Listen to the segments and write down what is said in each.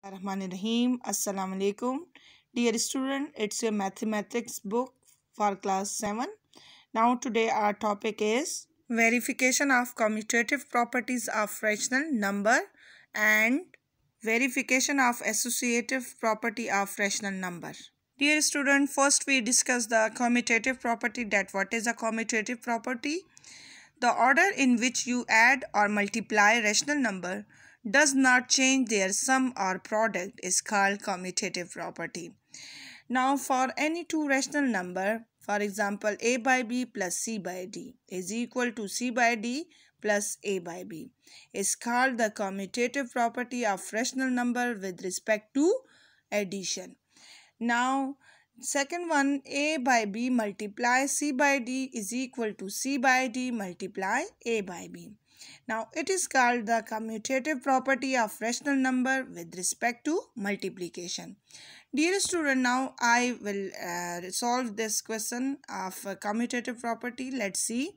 Rahim. Assalamu alaikum. Dear student, it's your mathematics book for class 7. Now today our topic is verification of commutative properties of rational number and verification of associative property of rational number. Dear student, first we discuss the commutative property. That what is a commutative property? The order in which you add or multiply rational number does not change their sum or product is called commutative property. Now for any two rational number, for example a by b plus c by d is equal to c by d plus a by b is called the commutative property of rational number with respect to addition. Now second one, a by b multiply c by d is equal to c by d multiply a by b. Now it is called the commutative property of rational number with respect to multiplication. Dear student, now I will solve this question of commutative property. Let's see.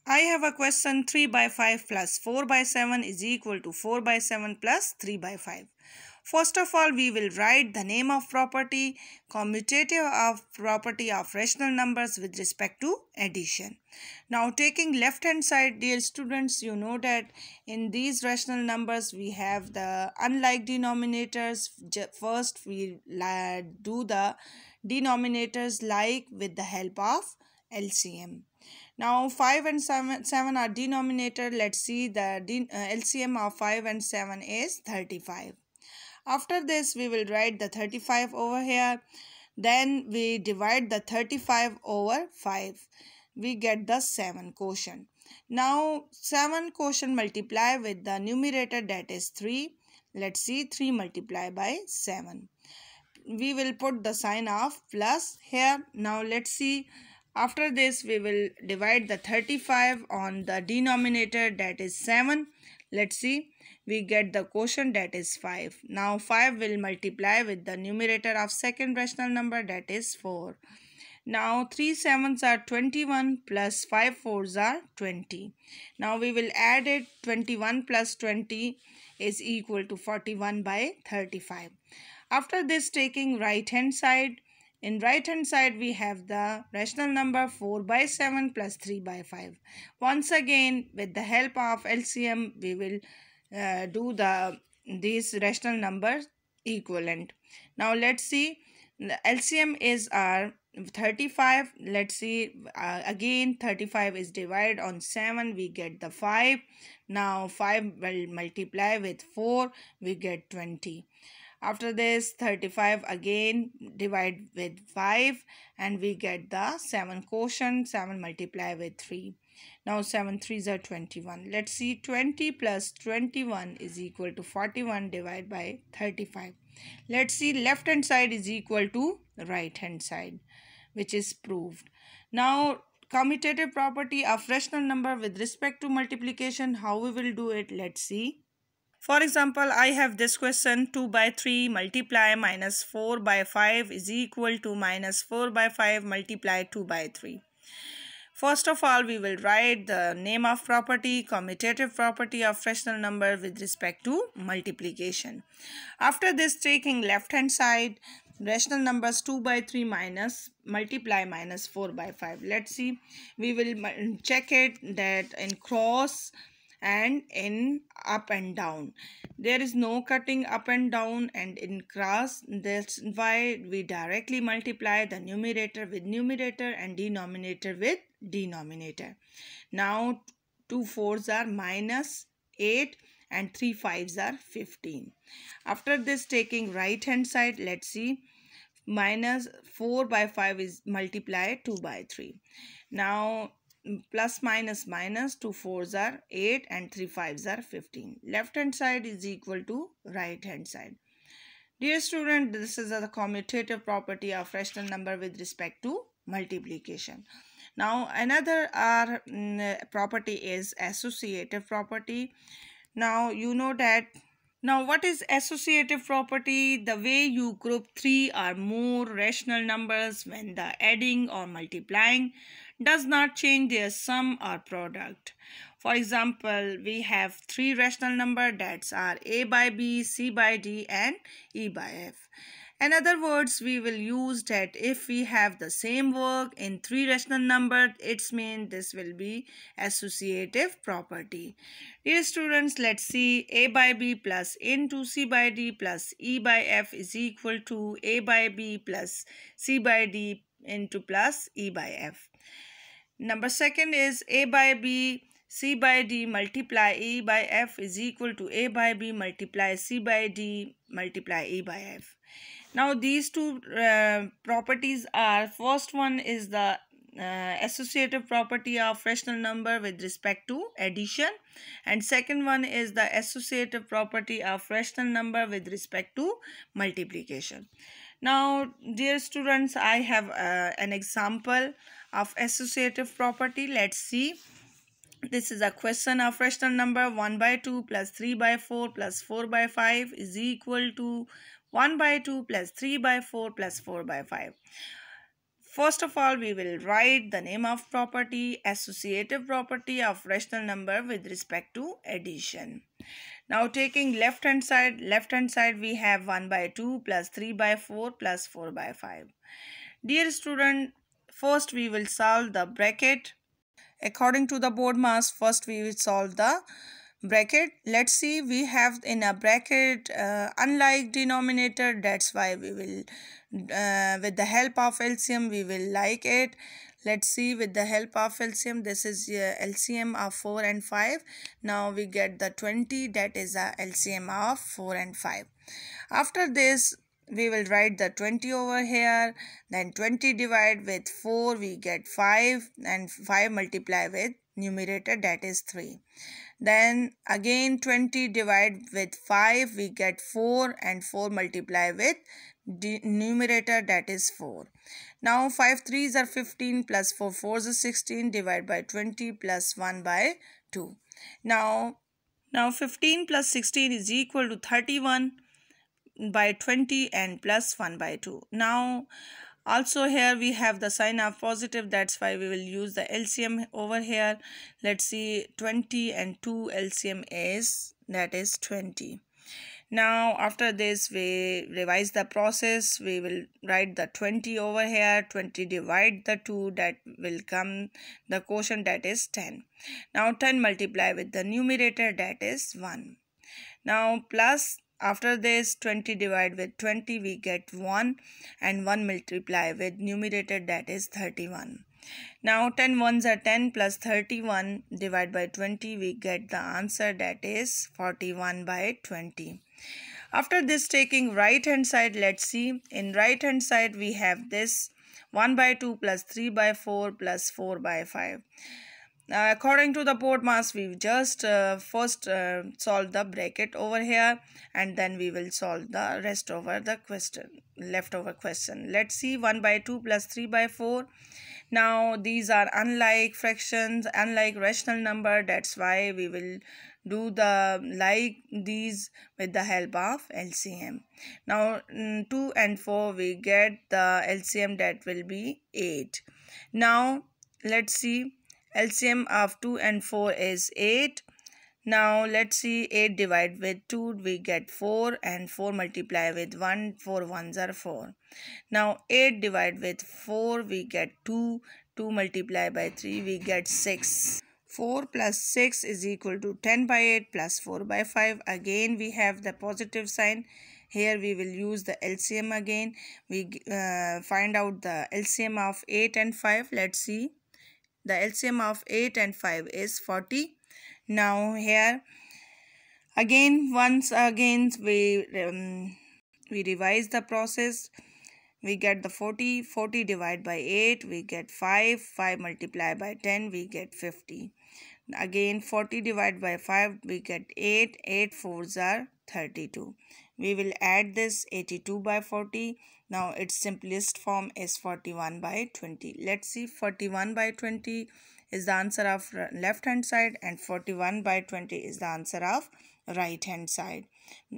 I have a question 3 by 5 plus 4 by 7 is equal to 4 by 7 plus 3 by 5. First of all, we will write the name of property, commutative of property of rational numbers with respect to addition. Now taking left hand side, dear students, you know that in these rational numbers we have the unlike denominators. First we do the denominators like with the help of LCM. Now 5 and 7 are denominator. Let's see the LCM of 5 and 7 is 35. After this we will write the 35 over here. Then we divide the 35 over 5. We get the 7 quotient. Now 7 quotient multiply with the numerator, that is 3. Let's see, 3 multiply by 7. We will put the sign of plus here. Now let's see. After this we will divide the 35 on the denominator, that is 7. Let's see, we get the quotient, that is 5. Now 5 will multiply with the numerator of second rational number, that is 4. Now 3 sevens are 21 plus 5 fours are 20. Now we will add it. 21 plus 20 is equal to 41 by 35. After this, taking right hand side. In right hand side we have the rational number 4 by 7 plus 3 by 5. Once again with the help of LCM we will do these rational numbers equivalent. Now let's see, the LCM is our 35. Let's see, again 35 is divided on 7, we get the 5. Now 5 will multiply with 4, we get 20. After this, 35 again divide with 5 and we get the 7 quotient. 7 multiply with 3. Now 7 3s are 21. Let's see, 20 plus 21 is equal to 41 divided by 35. Let's see, left hand side is equal to right hand side, which is proved. Now commutative property of rational number with respect to multiplication, how we will do it? Let's see. For example, I have this question, 2 by 3 multiply minus 4 by 5 is equal to minus 4 by 5 multiply 2 by 3. First of all, we will write the name of property, commutative property of rational number with respect to multiplication. After this, taking left hand side, rational numbers 2 by 3 minus multiply minus 4 by 5. Let's see, we will check it that in cross and in up and down. There is no cutting up and down, and in cross, that's why we directly multiply the numerator with numerator and denominator with denominator. Now 2 fours are minus 8 and 3 fives are 15. After this, taking right hand side, let's see, minus 4 by 5 is multiply 2 by 3. Now plus minus minus, 2 fours are 8 and 3 fives are 15. Left hand side is equal to right hand side. Dear student, this is the commutative property of rational number with respect to multiplication. Now another property is associative property. Now you know that. Now what is associative property? The way you group 3 or more rational numbers when the adding or multiplying does not change their sum or product. For example, we have three rational numbers that are a by b, c by d and e by f. In other words, we will use that if we have the same work in three rational numbers, it means this will be associative property. Dear students, let's see a by b plus into c by d plus e by f is equal to a by b plus c by d into plus e by f. Number second is a by b c by d multiply e by f is equal to a by b multiply c by d multiply e by f. Now these two properties are, first one is the associative property of rational number with respect to addition, and second one is the associative property of rational number with respect to multiplication. Now dear students, I have an example of associative property. Let's see. This is a question of rational number 1 by 2 plus 3 by 4 plus 4 by 5 is equal to 1 by 2 plus 3 by 4 plus 4 by 5. First of all, we will write the name of property, associative property of rational number with respect to addition. Now taking left hand side we have 1 by 2 plus 3 by 4 plus 4 by 5. Dear student, first we will solve the bracket. According to the BORDMAS, first we will solve the bracket. Let's see, we have in a bracket unlike denominator, that's why we will with the help of LCM we will like it. Let's see, with the help of LCM, this is LCM of 4 and 5. Now we get the 20, that is a LCM of 4 and 5. After this, we will write the 20 over here, then 20 divide with 4, we get 5, and 5 multiply with numerator, that is 3. Then again 20 divide with 5, we get 4, and 4 multiply with numerator, that is 4. Now 5 3s are 15 plus 4 4s is 16, divide by 20 plus 1 by 2. Now 15 plus 16 is equal to 31 by 20 and plus 1 by 2. Now also here we have the sign of positive, that's why we will use the LCM over here. Let's see, 20 and 2 LCM is, that is 20. Now after this we revise the process. We will write the 20 over here, 20 divide the 2, that will come the quotient, that is 10. Now 10 multiply with the numerator, that is 1. Now plus, after this 20 divide with 20, we get 1, and 1 multiply with numerator, that is 31. Now 10 ones are 10 plus 31 divide by 20, we get the answer, that is 41 by 20. After this, taking right hand side, let's see, in right hand side we have this 1 by 2 plus 3 by 4 plus 4 by 5. According to the BORDMAS, we just first solve the bracket over here, and then we will solve the rest over the question, leftover question. Let's see, 1 by 2 plus 3 by 4. Now these are unlike fractions, unlike rational number, that's why we will do the like these with the help of LCM. Now 2 and 4 we get the LCM, that will be 8. Now let's see, LCM of 2 and 4 is 8. Now let's see, 8 divide with 2, we get 4, and 4 multiply with 1, 4 ones are 4. Now 8 divide with 4, we get 2, 2 multiply by 3, we get 6. 4 plus 6 is equal to 10 by 8 plus 4 by 5. Again we have the positive sign. Here we will use the LCM again. We find out the LCM of 8 and 5. Let's see. The LCM of 8 and 5 is 40. Now here again, once again we revise the process. We get the 40. 40 divide by 8, we get 5. 5 multiply by 10, we get 50. Again 40 divide by 5, we get 8. 8 4s are 32. We will add this 82 by 40. Now its simplest form is 41 by 20. Let's see, 41 by 20 is the answer of left hand side, and 41 by 20 is the answer of right hand side.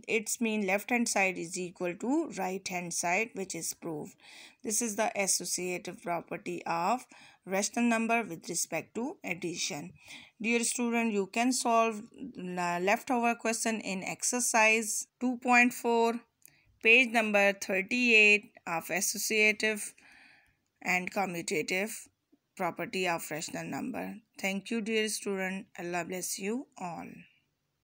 Its mean left hand side is equal to right hand side, which is proved. This is the associative property of rational number with respect to addition. Dear student, you can solve leftover question in exercise 2.4, page number 38 of associative and commutative property of rational number. Thank you, dear student. Allah bless you all.